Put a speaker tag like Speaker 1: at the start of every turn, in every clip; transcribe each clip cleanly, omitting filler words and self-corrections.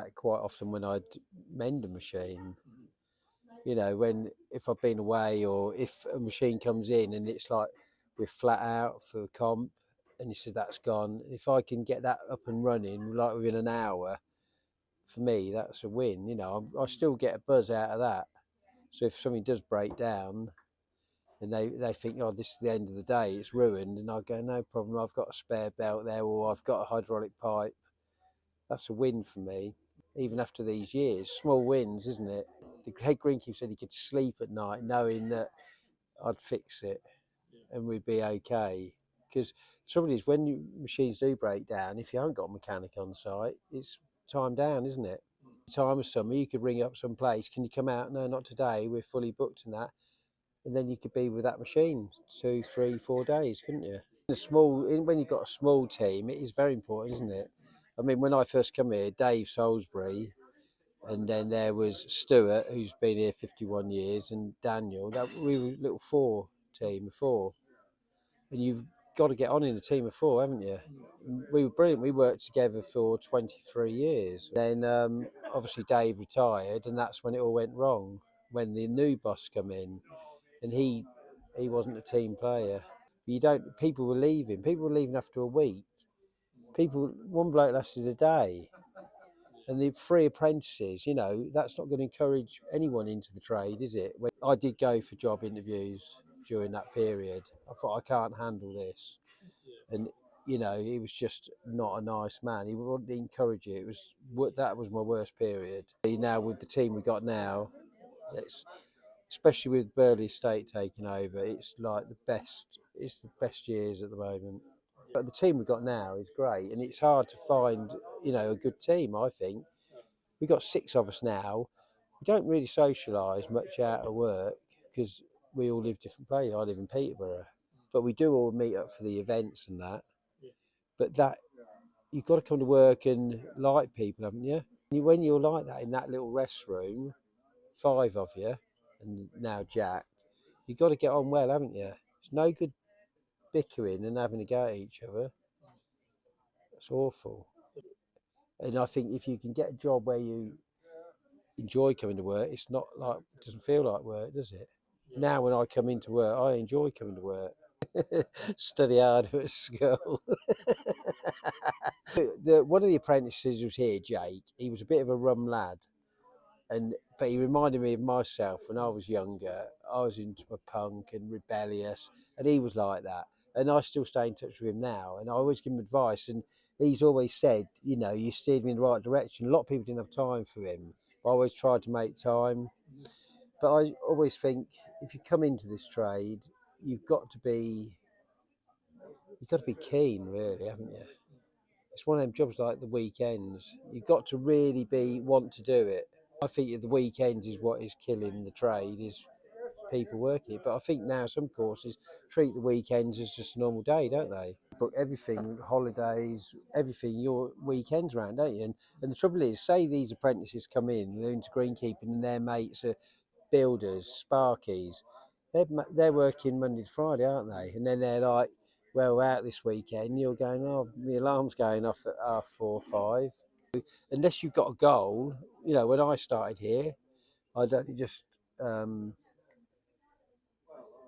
Speaker 1: that quite often when I'd mend a machine. If I've been away or if a machine comes in and it's like we're flat out for a comp and he says that's gone. If I can get that up and running like within an hour, for me that's a win. I still get a buzz out of that. So if something does break down and they think, oh, this is the end of the day, it's ruined, and I go, no problem, I've got a spare belt there or I've got a hydraulic pipe. That's a win for me. Even after these years, small wins, isn't it? The head greenkeeper said he could sleep at night knowing that I'd fix it and we'd be okay. Because the trouble is, when machines do break down, if you haven't got a mechanic on site, it's time down, isn't it? Time of summer, you could ring up some place. Can you come out? No, not today. We're fully booked and that. And then you could be with that machine 2, 3, 4 days, couldn't you? When you've got a small team, it is very important, isn't it? I mean, when I first come here, Dave Salisbury, and then there was Stuart, who's been here 51 years, and Daniel. We were a little team of four. And you've got to get on in a team of four, haven't you? We were brilliant. We worked together for 23 years. Then obviously Dave retired, and that's when it all went wrong. When the new boss come in, and he wasn't a team player. People were leaving. People were leaving after a week. One bloke lasted a day. And the free apprentices, that's not going to encourage anyone into the trade, is it? I did go for job interviews during that period. I thought, I can't handle this. And, he was just not a nice man. He wouldn't encourage it. That was my worst period. Now, with the team we got now, especially with Burghley Estate taking over, it's like it's the best years at the moment. But the team we've got now is great, and it's hard to find, a good team, I think. We've got 6 of us now. We don't really socialise much out of work because we all live different places. I live in Peterborough, but we do all meet up for the events and that. But you've got to come to work and like people, haven't you? When you're like that in that little rest room, 5 of you, and now Jack, you've got to get on well, haven't you? It's no good bickering and having a go at each other. It's awful. And I think if you can get a job where you enjoy coming to work, it doesn't feel like work, does it? Now when I come into work, I enjoy coming to work. Study harder at school. One of the apprentices was here, Jake. He was a bit of a rum lad, but he reminded me of myself when I was younger. I was into my punk and rebellious, and he was like that. And I still stay in touch with him now, and I always give him advice. And he's always said, you steered me in the right direction. A lot of people didn't have time for him. I always tried to make time. But I always think if you come into this trade, you've got to be keen, really, haven't you? It's one of them jobs like the weekends. You've got to really want to do it. I think the weekends is what is killing the trade, is people working it. But I think now some courses treat the weekends as just a normal day, don't they? Book everything, holidays, everything, your weekends around, don't you? And the trouble is, say these apprentices come in, they're into greenkeeping and their mates are builders, sparkies. They're working Monday to Friday, aren't they? And then they're like, well, we're out this weekend. You're going, oh, the alarm's going off at 4 or 5. Unless you've got a goal, when I started here, I'd only just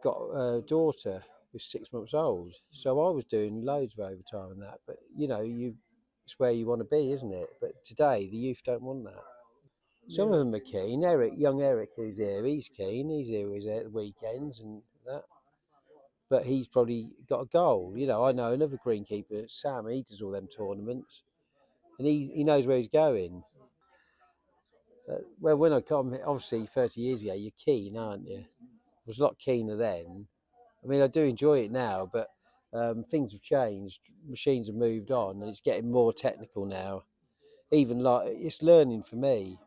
Speaker 1: got a daughter who's 6 months old. So I was doing loads of overtime and that. But, it's where you want to be, isn't it? But today, the youth don't want that. Some of them are keen. Young Eric, who's here, he's keen. He's here at the weekends and that. But he's probably got a goal. I know another greenkeeper, Sam. He does all them tournaments, and he knows where he's going. Well, when I come, obviously 30 years ago, you're keen, aren't you? I was a lot keener then. I mean, I do enjoy it now, but things have changed. Machines have moved on, and it's getting more technical now. Even like it's learning for me.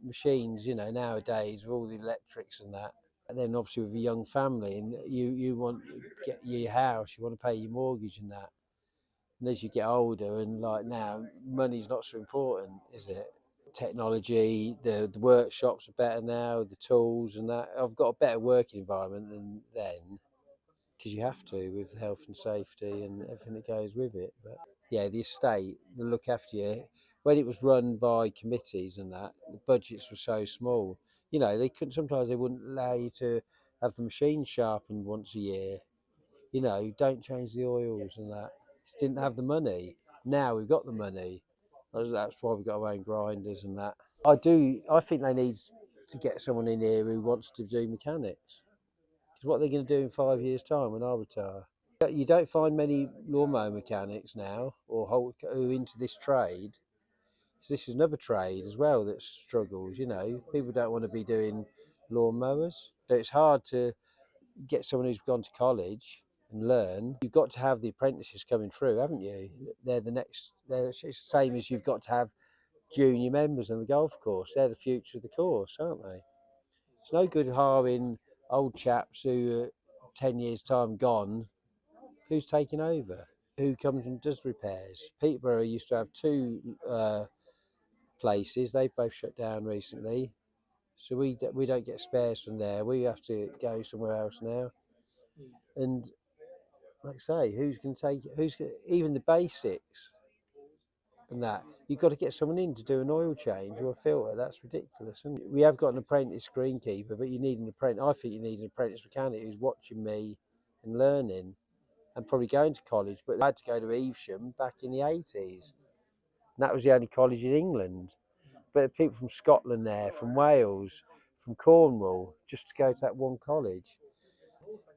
Speaker 1: Machines, nowadays with all the electrics and that, and then obviously with a young family, and you want to get your house, you want to pay your mortgage and that. And as you get older, and like now, money's not so important, is it? Technology, the workshops are better now, the tools and that. I've got a better working environment than then, because you have to with health and safety and everything that goes with it. But yeah, the estate, they look after you. when it was run by committees and that, the budgets were so small. You know, they couldn't. Sometimes they wouldn't allow you to have the machine sharpened once a year. You know, don't change the oils and that. Just didn't have the money. Now we've got the money. That's why we've got our own grinders and that. I do. I think they need to get someone in here who wants to do mechanics. Because what they're going to do in 5 years' time when I retire. You don't find many lawnmower mechanics now, or who into this trade. So this is another trade as well that struggles. You know, people don't want to be doing lawnmowers. So it's hard to get someone who's gone to college and learn. You've got to have the apprentices coming through, haven't you? They're the next. It's the same as you've got to have junior members on the golf course. They're the future of the course, aren't they? It's no good hiring old chaps who are 10 years' time gone. Who's taking over? Who comes and does repairs? Peterborough used to have two places. They've both shut down recently. So we don't get spares from there. We have to go somewhere else now. And like I say, who's going to take? Even the basics and that? You've got to get someone in to do an oil change or a filter. That's ridiculous. And we have got an apprentice greenkeeper, but you need an apprentice. I think you need an apprentice mechanic who's watching me and learning, and probably going to college. But they had to go to Evesham back in the 80s. And that was the only college in England. But people from Scotland there, from Wales, from Cornwall, just to go to that one college.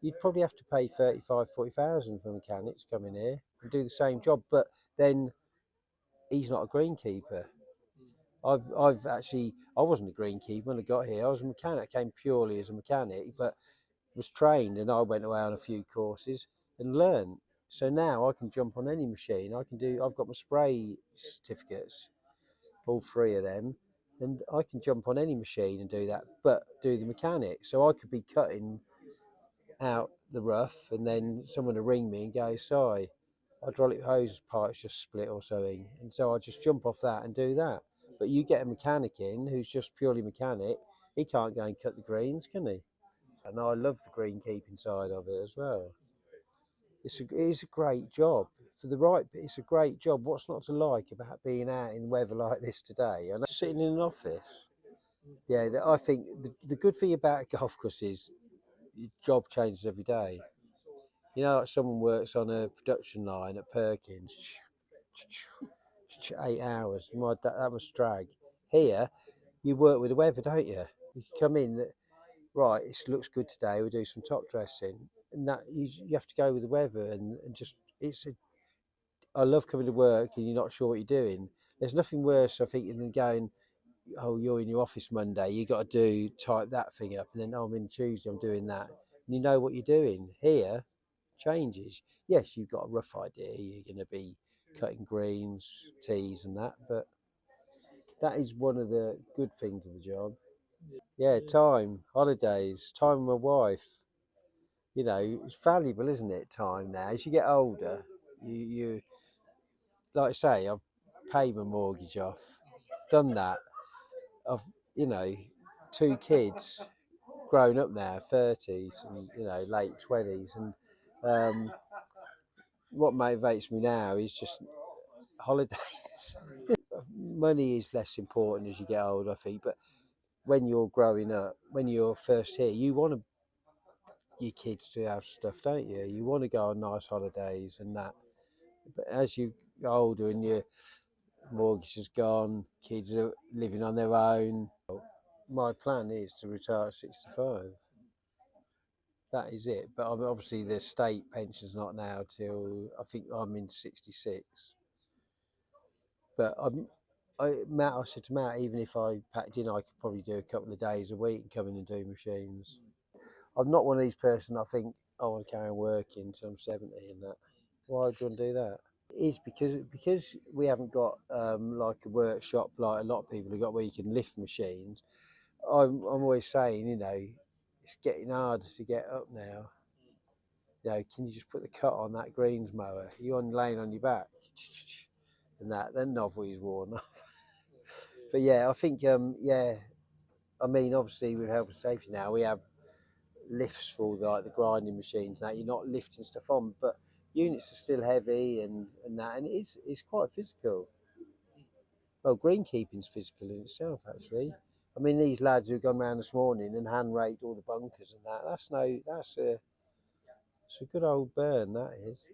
Speaker 1: You'd probably have to pay 35, 40,000 for mechanics coming here and do the same job. But then he's not a greenkeeper. I've actually, I wasn't a greenkeeper when I got here. I was a mechanic. I came purely as a mechanic, but was trained, and I went away on a few courses and learned. So now I can jump on any machine. I can do. I've got my spray certificates, all three of them, and I can jump on any machine and do that, but do the mechanics. So I could be cutting out the rough, and then someone will ring me and go, "Sorry, hydraulic hose pipe's just split or something," and so I just jump off that and do that. But you get a mechanic in who's just purely mechanic, he can't go and cut the greens, can he? And I love the greenkeeping side of it as well. It is a great job for the right. It's a great job. What's not to like about being out in weather like this today? And sitting in an office. Yeah, I think the good thing about a golf course is your job changes every day. You know, like someone works on a production line at Perkins, 8 hours. That must drag. Here, you work with the weather, don't you? You can come in. Right, it looks good today. We'll do some top dressing, and that you have to go with the weather and just it's. I love coming to work and you're not sure what you're doing. There's nothing worse, I think, than going. Oh, you're in your office Monday. You got to type that thing up, and then oh, I'm in Tuesday. I'm doing that, and you know what you're doing. Here, changes. Yes, you've got a rough idea. You're going to be cutting greens, tees, and that, but that is one of the good things of the job. Yeah, time, holidays, time with my wife. You know, it's valuable, isn't it? Time now. As you get older, you like I say, I've paid my mortgage off, done that. I've, you know, two kids, grown up now, 30s and late 20s, and what motivates me now is just holidays. Money is less important as you get older, I think, but when you're growing up, when you're first here, you want your kids to have stuff, don't you? You want to go on nice holidays and that. But as you get older and your mortgage is gone, kids are living on their own. My plan is to retire at 65. That is it. But obviously the state pension's not now till I think I'm in 66. But I said to Matt, even if I packed in, I could probably do a couple of days a week and come in and do machines. I'm not one of these person I think I want to carry on working until I'm 70 and that. Why would you want to do that? It is because we haven't got like a workshop like a lot of people have got where you can lift machines. I'm always saying, it's getting harder to get up now. Can you just put the cut on that greens mower? You're laying on your back, and then novelty's worn off. But yeah, I think yeah, I mean obviously with health and safety now we have lifts for like the grinding machines. Now you're not lifting stuff on, but units are still heavy and that, and it's quite physical. Well, greenkeeping's physical in itself, actually. I mean, these lads who've gone round this morning and hand raked all the bunkers and that. That's no. It's a good old burn. That is.